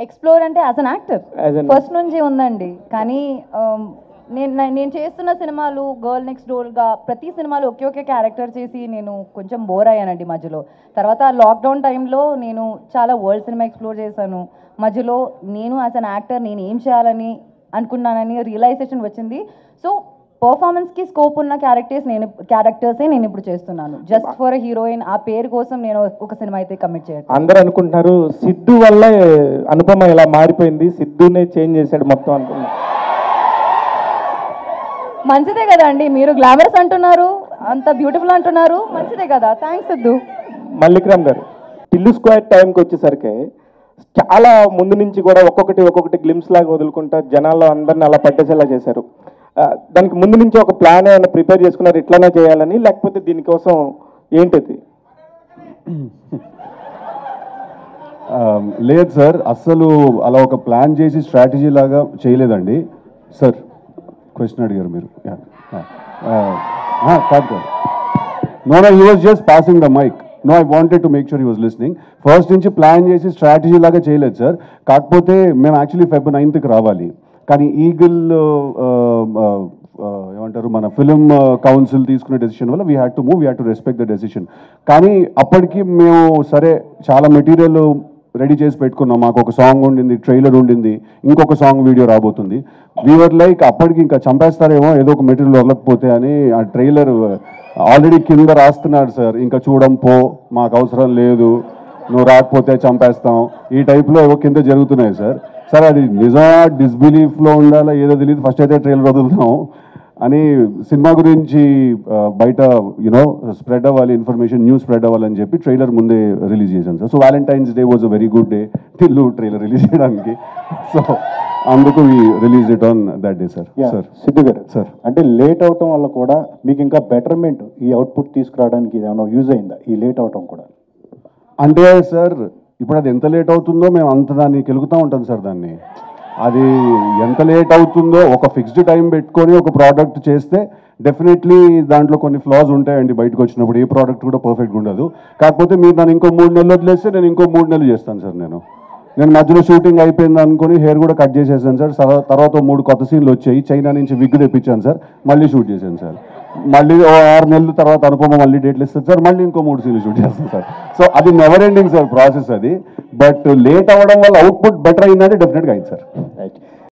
Explore అంటే as an actor first నుంచి ఉందండి. కానీ నేను చేస్తున్న సినిమాలు గర్ల్ నెక్స్ట్ డోర్గా ప్రతి సినిమాలు ఒకే క్యారెక్టర్ చేసి నేను కొంచెం బోర్ అయ్యానండి మధ్యలో. తర్వాత లాక్డౌన్ టైంలో నేను చాలా వరల్డ్ సినిమా ఎక్స్ప్లోర్ చేశాను. మధ్యలో నేను యాజ్ అన్ యాక్టర్ నేను ఏం చేయాలని అనుకున్నానని రియలైజేషన్ వచ్చింది. సో పర్ఫార్మెన్స్కి స్కోప్ ఉన్న క్యారెక్టర్సే నేను ఇప్పుడు చేస్తున్నాను. జస్ట్ ఫర్ హీరోయిన్ ఆ పేరు కోసం నేను ఒక సినిమా అయితే కమిట్ చేయను. అందరూ అనుకుంటున్నారు సిద్ధు వల్ల అనుపమ ఇలా మారిపోయింది, సిద్ధునే చేంజ్ చేశాడు మొత్తం అనుకున్నారు. మంచిదే కదా అండి, మీరు గ్లామరస్ అంటున్నారు, అంత బ్యూటిఫుల్ అంటున్నారు, మంచిదే కదా. థ్యాంక్స్ సిద్ధు. మల్లిక్రామ్ గారు, టిల్లు స్క్వేర్ టైంకి వచ్చేసరికి చాలా ముందు నుంచి కూడా ఒక్కొక్కటి గ్లిమ్స్ లాగా వదులుకుంటా జనాల్లో అందరిని అలా పట్టేసేలా చేశారు. దానికి ముందు నుంచి ఒక ప్లాన్ ఏమైనా ప్రిపేర్ చేసుకున్నారు ఇట్లానే చేయాలని, లేకపోతే దీనికోసం ఏంటిది? లేదు సార్, అస్సలు అలా ఒక ప్లాన్ చేసి స్ట్రాటజీ లాగా చేయలేదండి సార్. క్వశ్చన్ అడిగారు మీరు. కాదు, no he was just passing the mike. No, I wanted to make sure he was listening. First నుంచి ప్లాన్ చేసి స్ట్రాటజీ లాగా చేయలేదు సార్. కాకపోతే మేము యాక్చువల్లీ Feb 9th రావాలి, కానీ ఈగిల్ ఏమంటారు మన ఫిలిం కౌన్సిల్ తీసుకునే డెసిషన్ వల్ల we had to move, we had to respect the decision. కానీ అప్పటికి మేము సరే చాలా మెటీరియల్ రెడీ చేసి పెట్టుకున్నాం. మాకు ఒక సాంగ్ ఉండింది, ట్రైలర్ ఉండింది, ఇంకొక సాంగ్ వీడియో రాబోతుంది. వీఆర్ లైక్ అప్పటికి ఇంకా చంపేస్తారేమో ఏదో ఒక మెటీరియల్ వదలకపోతే అని ఆ ట్రైలర్ ఆల్రెడీ కింద రాస్తున్నాడు సార్, ఇంకా చూడం పో, మాకు అవసరం లేదు, నువ్వు రాకపోతే చంపేస్తాం, ఈ టైప్లో ఏవో కింద జరుగుతున్నాయి సార్. సార్ అది నిజమా డిస్బిలీఫ్లో ఉండాలా ఏదో తెలియదు, ఫస్ట్ అయితే ట్రైలర్ వదులుతాం అని సినిమా గురించి బయట యూనో స్ప్రెడ్ అవ్వాలి, ఇన్ఫర్మేషన్ న్యూస్ స్ప్రెడ్ అవ్వాలని చెప్పి ట్రైలర్ ముందే రిలీజ్ చేశాను sir. So Valentine's day was a very good day Tillu trailer release చేయడానికి. సో అందుకు release it on that day sir. Sir Siddhu గారు సార్, అంటే లేట్ అవటం వల్ల కూడా మీకు ఇంకా బెటర్మెంట్ ఈ అవుట్పుట్ తీసుకురావడానికి ఏమైనా యూజ్ అయిందా ఈ లేట్ అవటం కూడా? అంటే సార్ ఇప్పుడు అది ఎంత లేట్ అవుతుందో మేము అంత దాన్ని కెలుగుతూ ఉంటాం సార్. దాన్ని అది ఎంత లేట్ అవుతుందో ఒక ఫిక్స్డ్ టైం పెట్టుకొని ఒక ప్రోడక్ట్ చేస్తే డెఫినెట్లీ దాంట్లో కొన్ని ఫ్లాస్ ఉంటాయండి. బయటకు వచ్చినప్పుడు ఏ ప్రోడక్ట్ కూడా పర్ఫెక్ట్గా ఉండదు. కాకపోతే మీరు దాన్ని ఇంకో 3 నెలలు వదిలేస్తే నేను ఇంకో 3 నెలలు చేస్తాను సార్. నేను మధ్యలో షూటింగ్ అయిపోయింది అనుకుని హెయిర్ కూడా కట్ చేసేసాను సార్. తర్వాత 3 కొత్త సీన్లు వచ్చాయి, చైనా నుంచి విగ్ తెప్పించాను సార్, మళ్ళీ షూట్ చేశాను సార్. మళ్ళీ 6 నెలల తర్వాత అనుపమ మళ్ళీ డేట్లు ఇస్తుంది సార్, మళ్ళీ ఇంకో 3 సీన్లు షూట్ చేస్తాను సార్. సో అది నెవర్ ఎండింగ్ సార్ ప్రాసెస్ అది. బట్ లేట్ అవ్వడం వల్ల అవుట్పుట్ బెటర్ అయిందంటే డెఫినెట్గా అయింది సార్. రైట్.